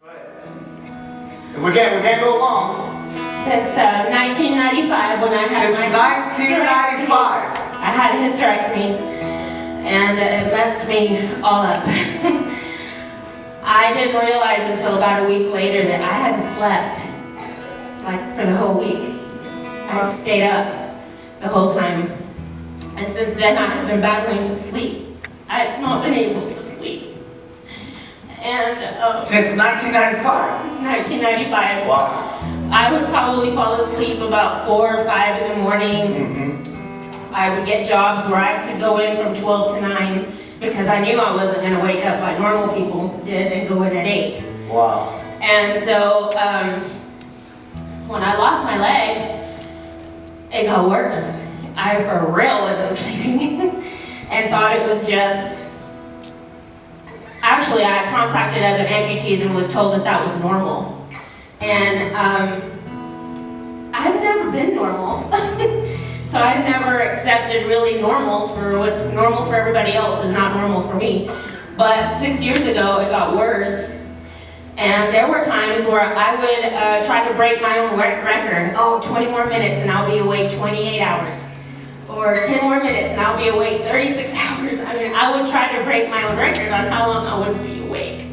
We can't go long. Since 1995, when I had Since my 1995. I had a hysterectomy, and it messed me all up. I didn't realize until about a week later that I hadn't slept, like, for the whole week. I had stayed up the whole time. And since then, I have been battling with sleep. I've not been able to sleep. And Since 1995? Since 1995. Wow. I would probably fall asleep about 4 or 5 in the morning. Mm-hmm. I would get jobs where I could go in from 12 to 9 because I knew I wasn't going to wake up like normal people did and go in at 8. Wow. And so when I lost my leg, it got worse. I for real wasn't sleeping and thought it was just... Actually, I contacted other amputees and was told that that was normal. And I've never been normal. So I've never accepted really normal for what's normal for everybody else is not normal for me. But 6 years ago, it got worse. And there were times where I would try to break my own record. Oh, 20 more minutes and I'll be awake 28 hours. Or 10 more minutes and I'll be awake 36 hours. I mean, I would try to break my own record on how long I would be awake.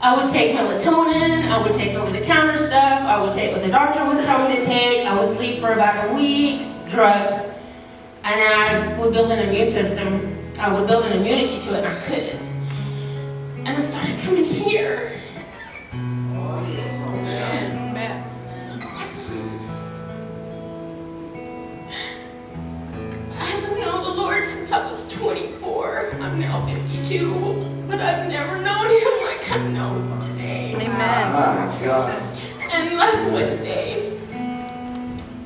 I would take melatonin, I would take over-the-counter stuff, I would take what the doctor would tell me to take, I would sleep for about a week, drug, and then I would build an immune system. I would build an immunity to it, and I couldn't. And I started coming here. Since I was 24, I'm now 52, but I've never known him like I know him today. Amen. Oh, God. And last Wednesday,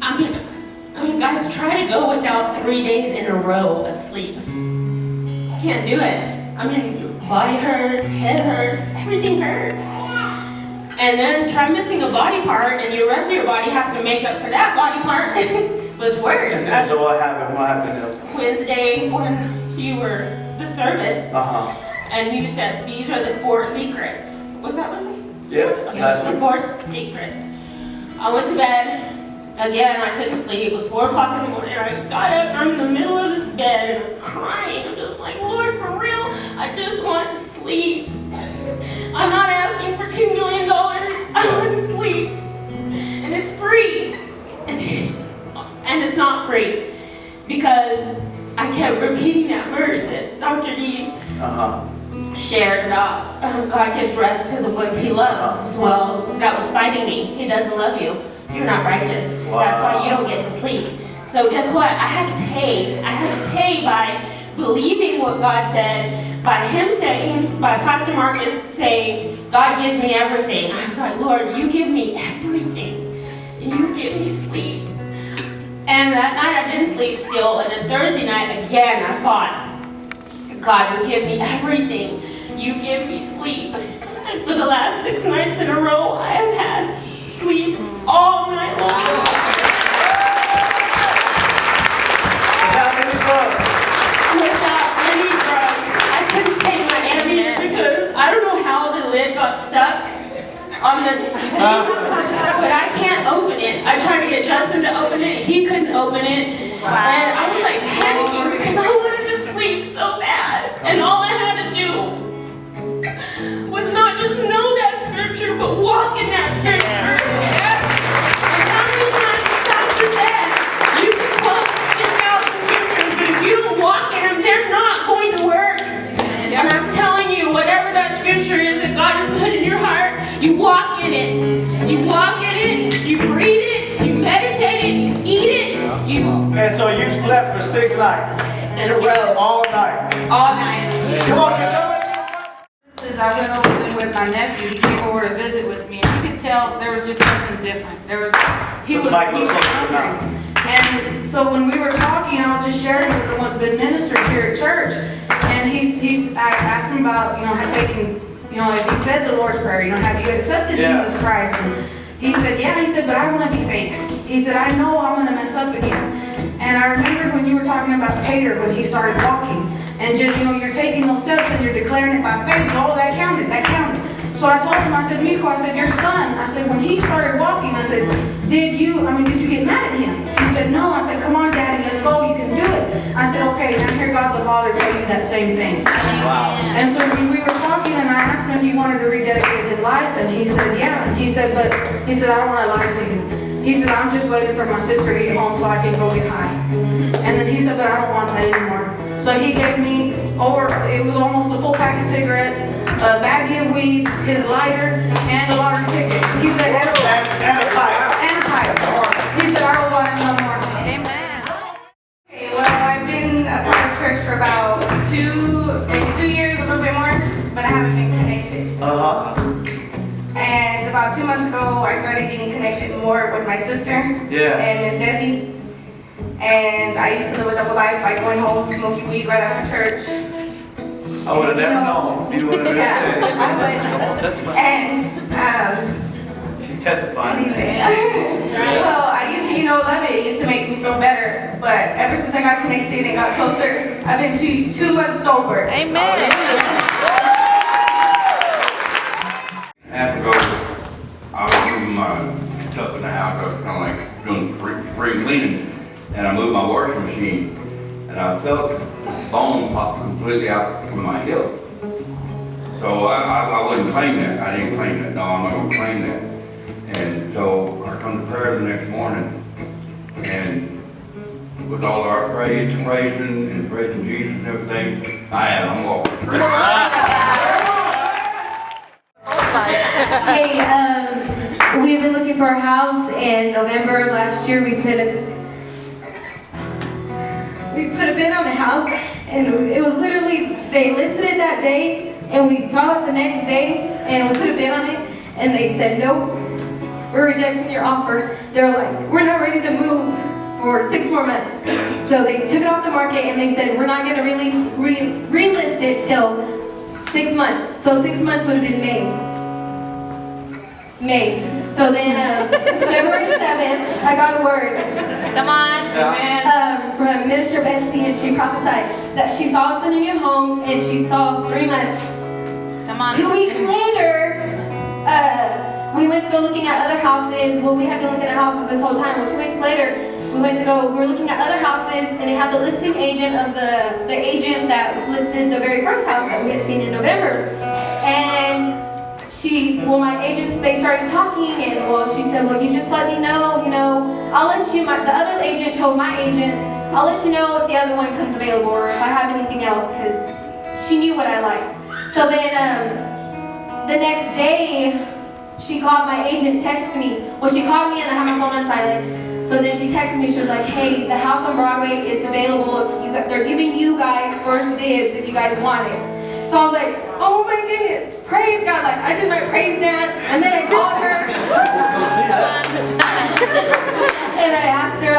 I mean, guys, try to go without 3 days in a row of sleep. Can't do it. I mean, your body hurts, head hurts, everything hurts. And then try missing a body part, and the rest of your body has to make up for that body part. So it's worse. And so what happened? What happened, Elsa? Wednesday, when you were the service, and you said these are the 4 secrets. Was that Wednesday? Yeah, that's the 4 secrets. I went to bed. Again, I couldn't sleep. It was 4 o'clock in the morning. I got up. I'm in the middle of this bed, and I'm crying. I'm just like, Lord, for real, I just want to sleep. I'm not asking for $2 million. I want to sleep. And it's free. And it's not free. Because I kept repeating that verse that Dr. D shared about God gives rest to the ones he loves. Well, that was fighting me. He doesn't love you. You're not righteous. Wow. That's why you don't get to sleep. So guess what? I had to pay. I had to pay by believing what God said, by him saying, by Pastor Marcus saying, God gives me everything. I was like, Lord, you give me everything. You give me sleep. And that night I didn't sleep still, and then Thursday night again I thought, God, you give me everything. You give me sleep. And for the last 6 nights in a row, I have had sleep all night long. Without any drugs. I couldn't take my Ambien because I don't know how the lid got stuck on the but I can't open it. I tried to get Justin to open it. He couldn't open it. Wow. And I was like panicking because I wanted to sleep so bad. And all I had to do was not just know that scripture, but walk in that scripture. And how many times the pastor said, you can quote 10,000 scriptures, but if you don't walk in them, they're not going to work. And I'm telling you, whatever that scripture is that God has put in your heart, you walk in it. You walk in it, you breathe it, you meditate it, you eat it, And so you slept for 6 nights? In a row. All night? All night. Come on, can somebody... I went over there with my nephew. He came over to visit with me, and you could tell there was just something different. He was hungry. And so when we were talking, I was just sharing with him what's been ministered here at church. And I asked him about, taking, like he said the Lord's Prayer, have you accepted Jesus Christ? And he said, yeah. He said, but I want to be fake. He said, I know I'm going to mess up again. And I remember when you were talking about Tater, when he started walking, and just, you're taking those steps and you're declaring it by faith. Oh, that counted. So I told him, I said, Miko, I said, your son, I said, when he started walking, I said, did you get mad at him? He said, no. I said, come on, Daddy, let's go, you can do it. I said, okay, now hear God the Father tell you that same thing. Wow. And so we were talking, and I asked him if he wanted to rededicate his life, and he said, yeah. He said, I don't want to lie to you. He said, I'm just waiting for my sister to get home so I can go get high. And then he said, but I don't want that anymore. So he gave me it was almost a full pack of cigarettes, a baggie of weed, his lighter, and a lottery ticket. He said, and a pipe. He said, I don't want it no more. Amen. Okay, well, I've been a part of church for about maybe 2 years, a little bit more, but I haven't been connected. And about 2 months ago, I started getting connected more with my sister and Miss Desi. And I used to live a double life, like going home, smoking weed right after church. I would have never known. You would have never said. I would. Come on, testify. And She's testifying. well, I used to, love it. It used to make me feel better. But ever since I got connected and got closer, I've been 2 months sober. Amen. Half ago, I was moving my stuff in the house. I was kind of like doing spring cleaning, and I moved my washing machine, and I felt bone pop completely out from my hip. So I wouldn't claim that. I didn't claim that. No, I'm not going to claim that. And so I come to prayer the next morning, and with all our praising Jesus and everything, I'm walking. Hey, we've been looking for a house. In November of last year, we put a bid on a house, and it was literally, they listed it that day, and we saw it the next day, and we put a bid on it, and they said, nope, we're rejecting your offer. They're like, we're not ready to move for 6 more months. So they took it off the market, and they said, we're not going to relist it till 6 months. So 6 months would have been May. So then February 7th, I got a word. Come on. From Minister Betsy, and she prophesied that she saw us in a new home, and she saw 3 months. Come on. 2 weeks later, we went to go looking at other houses. Well, we had been looking at houses this whole time. Well, 2 weeks later, we were looking at other houses, and it had the listing agent of the agent that listed the very first house that we had seen in November. And my agents, they started talking, and she said, well, you just let me know, I'll let you, the other agent told my agent, I'll let you know if the other one comes available or if I have anything else, because she knew what I liked. So then, the next day, she called my agent, texted me. Well, she called me and I had my phone on silent. So then she texted me, she was like, hey, the house on Broadway, it's available. They're giving you guys first dibs if you guys want it. So I was like, oh my goodness, praise God. Like, I did my praise dance, and then I called her. And I asked her,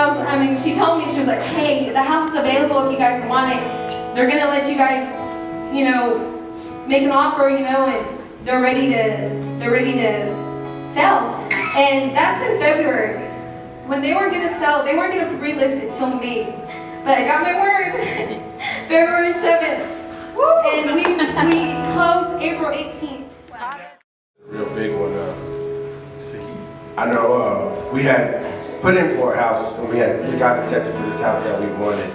she told me, she was like, hey, the house is available if you guys want it. They're gonna let you guys, make an offer, and they're ready to sell. And that's in February. When they weren't gonna sell, they weren't gonna relist it till May. But I got my word, February 7th. And we closed April 18th. Wow. Real big one. I know we had put in for a house, and we got accepted for this house that we wanted.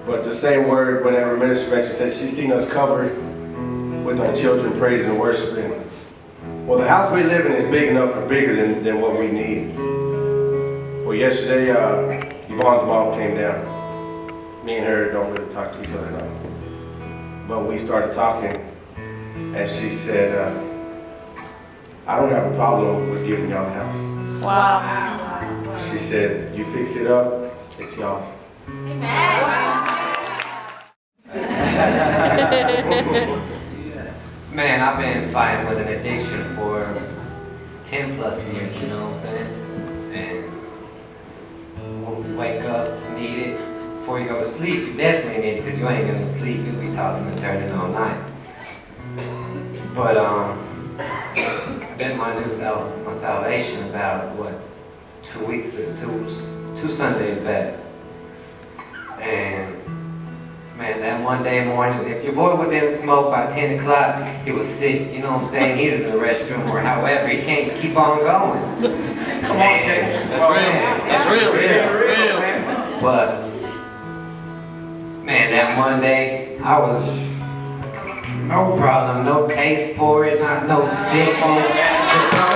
But the same word, whenever Minister Rachel said she's seen us covered with our children praising and worshiping. Well, the house we live in is big enough or bigger than what we need. Well, yesterday, Yvonne's mom came down. Me and her don't really talk to each other now. But we started talking, and she said, I don't have a problem with giving y'all the house. Wow. She said, you fix it up, it's y'all's. Man, I've been fighting with an addiction for 10 plus years, you know what I'm saying? And when you wake up, need it. Before you go to sleep, you definitely need it, because you ain't gonna sleep, you'll be tossing and turning all night. But I've been my salvation about, 2 weeks, two Sundays back. And Man, that one day morning, if your boy didn't smoke by 10 o'clock, he was sick, you know what I'm saying? He's in the restroom or however, he can't keep on going. Come on, Shane. That's real. Real. But, man, that one day, I was no problem, no taste for it, no sickness. Just